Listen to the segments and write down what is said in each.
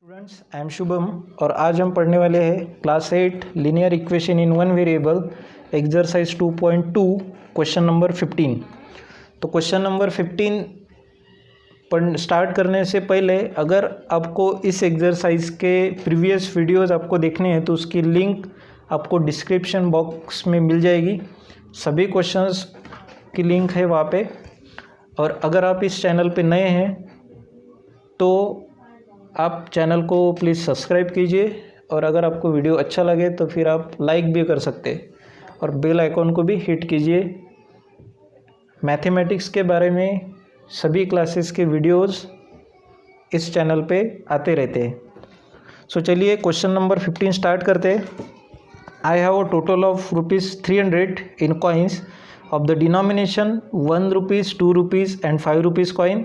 Students, I am Shubham और आज हम पढ़ने वाले हैं class 8 linear equation in one variable exercise 2.2 question number 15। तो क्वेश्चन नंबर 15 स्टार्ट करने से पहले अगर आपको इस एक्सरसाइज के प्रीवियस वीडियोस आपको देखने हैं तो उसकी लिंक आपको डिस्क्रिप्शन बॉक्स में मिल जाएगी। सभी क्वेश्चंस की लिंक है वहाँ पे। और अगर आप इस चैनल पे नए हैं तो आप चैनल को प्लीज़ सब्सक्राइब कीजिए और अगर आपको वीडियो अच्छा लगे तो फिर आप लाइक भी कर सकते हैं और बेल आइकॉन को भी हिट कीजिए। मैथमेटिक्स के बारे में सभी क्लासेस के वीडियोस इस चैनल पे आते रहते हैं। सो चलिए क्वेश्चन नंबर 15 स्टार्ट करते हैं। I have a total of ₹300 in coins of the denomination ₹1, ₹2 and ₹5 coin.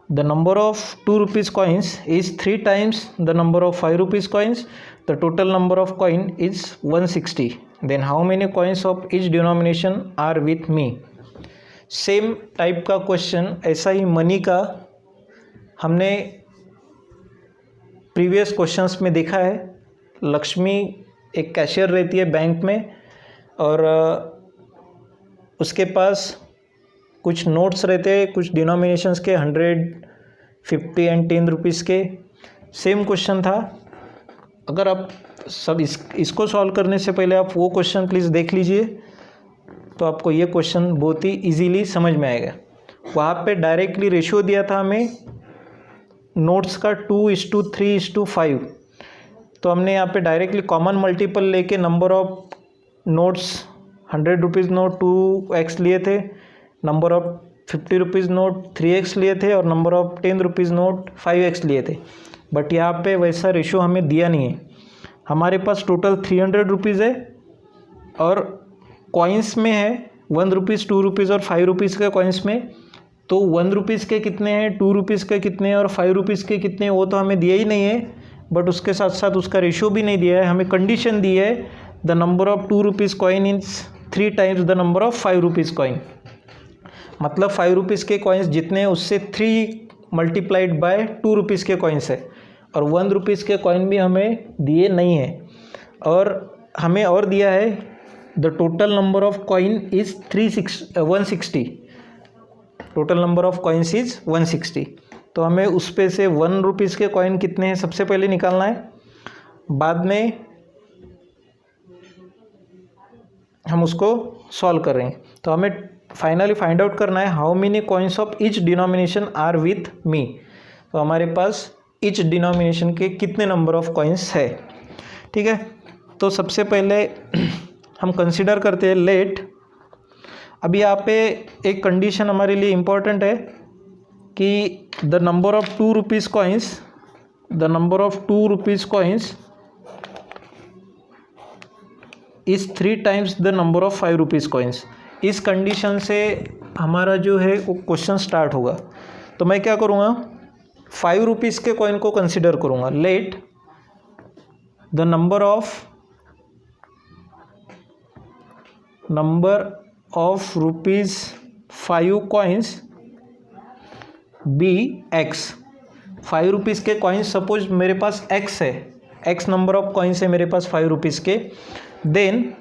The number of ₹2 coins is 3 times the number of ₹5 coins. The total number of coin is 160. Then how many coins of each denomination are with me? Same type का question ऐसा ही money का हमने previous questions में देखा है। लक्ष्मी एक cashier रहती है बैंक में और उसके पास कुछ नोट्स रहते हैं, कुछ डिनोमिनेशंस के 100, 50 and 10 रुपीज़ के। सेम क्वेश्चन था। अगर आप सब इसको सॉल्व करने से पहले आप वो क्वेश्चन प्लीज़ देख लीजिए तो आपको ये क्वेश्चन बहुत ही इजीली समझ में आएगा। वहाँ पे डायरेक्टली रेशियो दिया था हमें नोट्स का 2:3:5। तो हमने यहाँ पे डायरेक्टली कॉमन मल्टीपल लेके number of notes 100 rupees note 2x लिए थे, number of 50 rupees note 3x लिए थे और number of 10 rupees note 5x लिए थे। बट यहाँ पे वैसा रेशियो हमें दिया नहीं है। हमारे पास टोटल 300 रुपीज़ है और कॉइन्स में है ₹1, ₹2 और ₹5 के कॉइन्स में। तो ₹1 के कितने हैं, ₹2 के कितने हैं और ₹5 के कितने हैं वो तो हमें दिया ही नहीं है। बट उसके साथ साथ उसका रेशियो भी नहीं दिया है। हमें कंडीशन दी है the number of ₹2 coin is 3 times the number of ₹5 coin. मतलब ₹5 के कॉइन्स जितने हैं उससे 3 मल्टीप्लाइड बाय ₹2 के कॉइन्स है और ₹1 के कॉइन भी हमें दिए नहीं है। और हमें और दिया है the total number of coin is 160। Total number of coins is 160। तो हमें उस पे से ₹1 के कॉइन कितने हैं सबसे पहले निकालना है, बाद में हम उसको सॉल्व कर रहे हैं। तो हमें फाइनली फाइंड आउट करना है how many coins of each denomination are with me. तो हमारे पास ईच डिनोमिनेशन के कितने नंबर ऑफ कॉइन्स है। ठीक है, तो सबसे पहले हम कंसिडर करते हैं लेट। अभी यहाँ पे एक कंडीशन हमारे लिए इम्पोर्टेंट है कि the number of ₹2 coins, the number of ₹2 coins is 3 times the number of ₹5 coins. इस कंडीशन से हमारा जो है वो क्वेश्चन स्टार्ट होगा। तो मैं क्या करूँगा, ₹5 के कॉइन को कंसिडर करूँगा। Let the number of ₹5 coins be x। ₹5 के कॉइन्स सपोज मेरे पास x है, x नंबर ऑफ कॉइन्स है मेरे पास ₹5 के। देन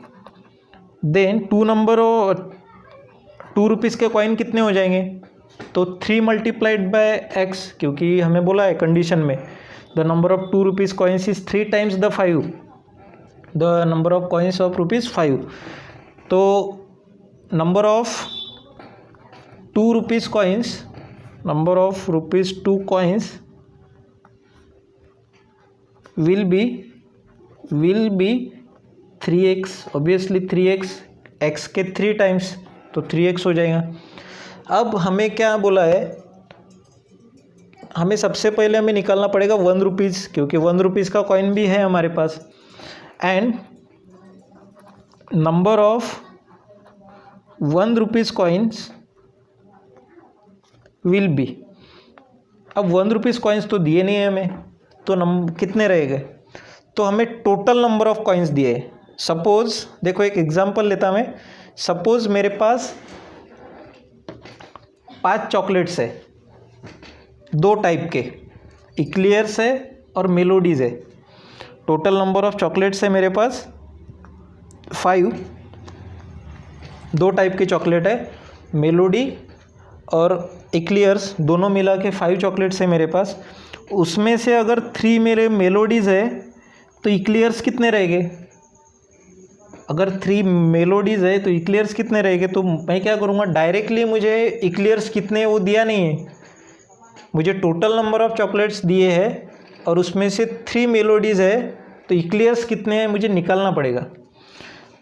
₹2 के कॉइन कितने हो जाएंगे, तो 3 मल्टीप्लाइड बाय x, क्योंकि हमें बोला है कंडीशन में the number of ₹2 coins is 3 times the 5, the number of coins of ₹5। तो number of ₹2 coins, number of ₹2 coins will B 3x, obviously 3x, x के 3 times तो 3x हो जाएगा। अब हमें क्या बोला है, हमें सबसे पहले हमें निकालना पड़ेगा ₹1, क्योंकि ₹1 का कॉइन भी है हमारे पास। And number of ₹1 coins will be. अब ₹1 कॉइन्स तो दिए नहीं है हमें, तो कितने रहेंगे, तो हमें टोटल नंबर ऑफ कॉइन्स दिए है। सपोज देखो एक एग्जांपल लेता मैं। सपोज मेरे पास 5 चॉकलेट्स है, 2 टाइप के, इक्लियर्स है और मेलोडीज़ है। टोटल नंबर ऑफ चॉकलेट्स है मेरे पास 5। दो टाइप के चॉकलेट है, मेलोडी और एक्लियर्स, दोनों मिला के 5 चॉकलेट्स है मेरे पास। उसमें से अगर 3 मेरे मेलोडीज़ है तो एक्लियर्स कितने रहेंगे? अगर 3 मेलोडीज़ है तो एक्लियर्स कितने रहेंगे? तो मैं क्या करूँगा, डायरेक्टली मुझे एक्लियर्स कितने वो दिया नहीं है, मुझे टोटल नंबर ऑफ चॉकलेट्स दिए हैं और उसमें से 3 मेलोडीज़ है तो एक्लियर्स कितने हैं मुझे निकालना पड़ेगा।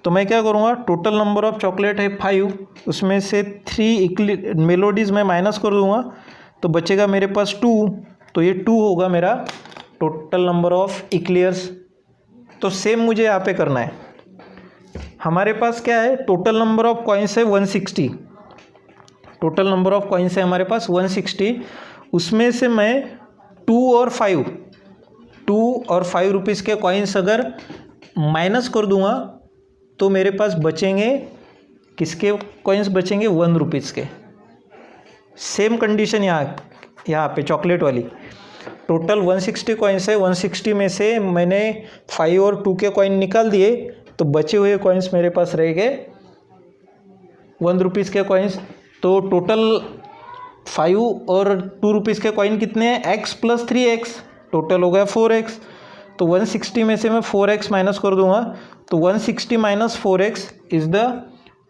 तो मैं क्या करूँगा, टोटल नंबर ऑफ चॉकलेट है 5, उसमें से 3 मेलोडीज़ मैं माइनस कर दूँगा तो बचेगा मेरे पास 2, तो ये 2 होगा मेरा टोटल नंबर ऑफ एक्लियर्स। तो सेम मुझे यहाँ पे करना है। हमारे पास क्या है, टोटल नंबर ऑफ कॉइन्स है 160, टोटल नंबर ऑफ कॉइन्स है हमारे पास 160। उसमें से मैं 2 और 5 रुपीज़ के कॉइन्स अगर माइनस कर दूंगा तो मेरे पास बचेंगे, किसके कॉइन्स बचेंगे, 1 रुपीज़ के। सेम कंडीशन यहाँ पे चॉकलेट वाली। टोटल 160 कॉइन्स है, 160 में से मैंने 5 और 2 के कॉइन निकाल दिए तो बचे हुए कॉइन्स मेरे पास रह गए 1 रुपीज़ के कॉइन्स। तो टोटल 5 और 2 रुपीज़ के कॉइन कितने हैं, x + 3x, टोटल हो गया 4x। तो 160 में से मैं 4x माइनस कर दूंगा तो 160 - 4x is the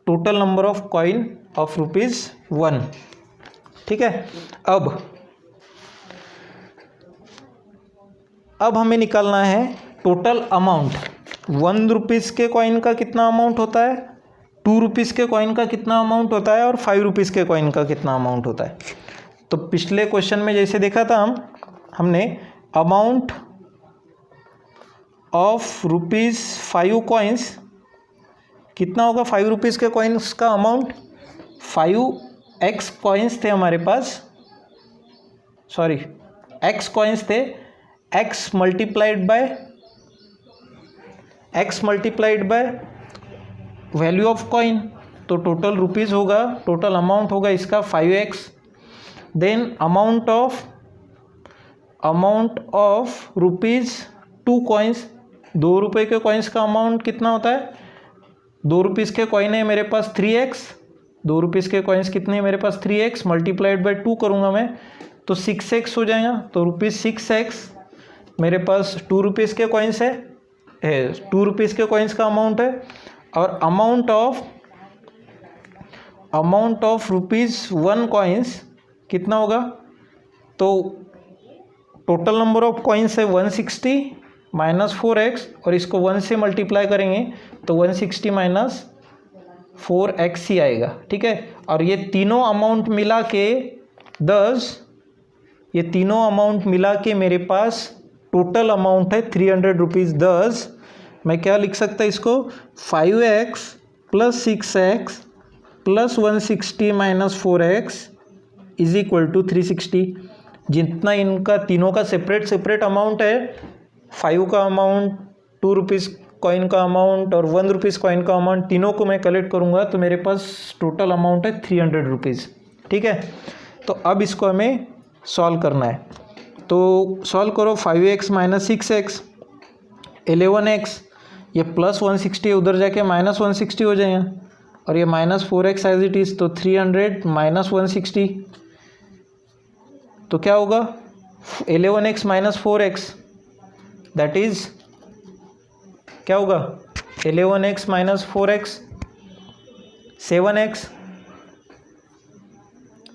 total number of coin of ₹1। ठीक है। अब हमें निकालना है टोटल अमाउंट। 1 रुपीज़ के कॉइन का कितना अमाउंट होता है, 2 रुपीज़ के कॉइन का कितना अमाउंट होता है और 5 रुपीज़ के कॉइन का कितना अमाउंट होता है। तो पिछले क्वेश्चन में जैसे देखा था हमने अमाउंट ऑफ ₹5 कॉइन्स कितना होगा, 5 रुपीज़ के कॉइन्स का अमाउंट 5x कॉइन्स थे हमारे पास, सॉरी x कॉइन्स थे, x multiplied by value of coin, तो टोटल रुपीज़ होगा, टोटल अमाउंट होगा इसका 5x। Then amount of ₹2 coins, 2 रुपये के कॉइन्स का अमाउंट कितना होता है, 2 रुपीज़ के कॉइन है मेरे पास 3x, 2 रुपीज़ के कॉइन्स कितने हैं मेरे पास 3x, मल्टीप्लाइड बाय 2 करूँगा मैं तो 6x हो जाएगा। तो ₹6x मेरे पास 2 रुपीज़ के कॉइन्स है, 2 रुपीज़ के कॉइन्स का अमाउंट है। और अमाउंट ऑफ ₹1 कॉइन्स कितना होगा, तो टोटल नंबर ऑफ कॉइन्स है 160 - 4x और इसको 1 से मल्टीप्लाई करेंगे तो 160 - 4x ही आएगा। ठीक है। और ये तीनों अमाउंट मिला के 10, ये तीनों अमाउंट मिला के मेरे पास टोटल अमाउंट है 300 रुपीज़ 10। मैं क्या लिख सकता इसको, 5x + 6x + 160 - 4x is equal to 360। जितना इनका तीनों का सेपरेट अमाउंट है, 5 का अमाउंट, 2 रुपीज़ कॉइन का अमाउंट और 1 रुपीज़ कॉइन का अमाउंट, तीनों को मैं कलेक्ट करूँगा तो मेरे पास टोटल अमाउंट है 300 रुपीज़। ठीक है। तो अब इसको हमें सॉल्व करना है, तो सॉल्व करो। 5x - 6x 11x, ये प्लस 160 उधर जाके -160 हो जाएगा और ये -4x एज इट इज़, तो 300 - 160 तो क्या होगा 11x - 4x, दैट इज़ क्या होगा 11x - 4x 7x,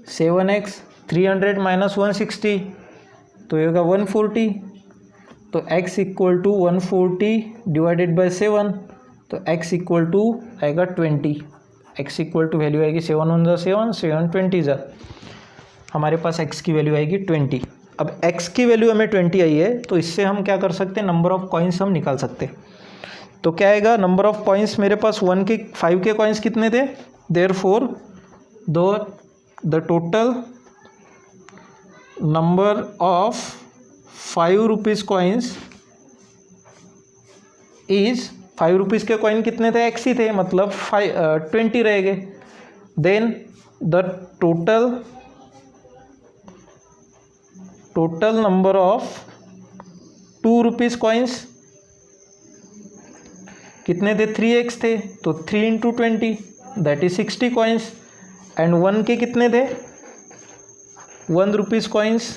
300 - 160 तो ये होगा 140। तो x equal to 140 divided by 7, तो x इक्वल टू आएगा 20। x इक्वल टू वैल्यू आएगी 7 × 7, 7 20 हमारे पास x की वैल्यू आएगी 20। अब x की वैल्यू हमें 20 आई है तो इससे हम क्या कर सकते हैं, नंबर ऑफ कॉइन्स हम निकाल सकते हैं। तो क्या आएगा, नंबर ऑफ कॉइन्स मेरे पास 5 के कॉइन्स कितने थे, therefore the total number of 5 rupees coins is, 5 rupees के कॉइन कितने थे, x ही थे, मतलब 20 रहेंगे। Then the total number of 2 rupees coins कितने थे, 3x थे, तो 3 into 20 that is 60 coins. And 1 के कितने थे, 1 रुपीज़ कॉइन्स,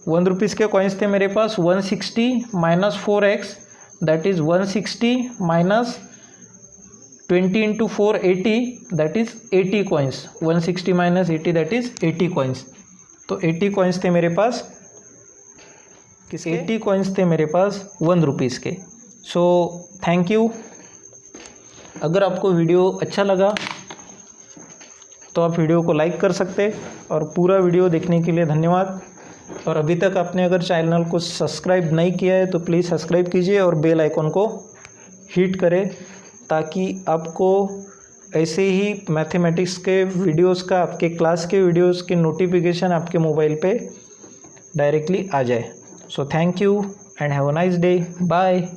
1 रुपीज़ के कॉइन्स थे मेरे पास 160 minus 4x that is 160 minus 20 into 4 80 that is 80 coins. 160 minus 80 that is 80 coins. तो 80 कॉइन्स थे मेरे पास, किसके, 80 कॉइन्स थे मेरे पास 1 रुपीज़ के। सो थैंक यू। अगर आपको वीडियो अच्छा लगा तो आप वीडियो को लाइक कर सकते, और पूरा वीडियो देखने के लिए धन्यवाद। और अभी तक आपने अगर चैनल को सब्सक्राइब नहीं किया है तो प्लीज़ सब्सक्राइब कीजिए और बेल आइकॉन को हिट करें, ताकि आपको ऐसे ही मैथमेटिक्स के वीडियोस का, आपके क्लास के वीडियोस के नोटिफिकेशन आपके मोबाइल पे डायरेक्टली आ जाए। So thank you and have a nice day, bye.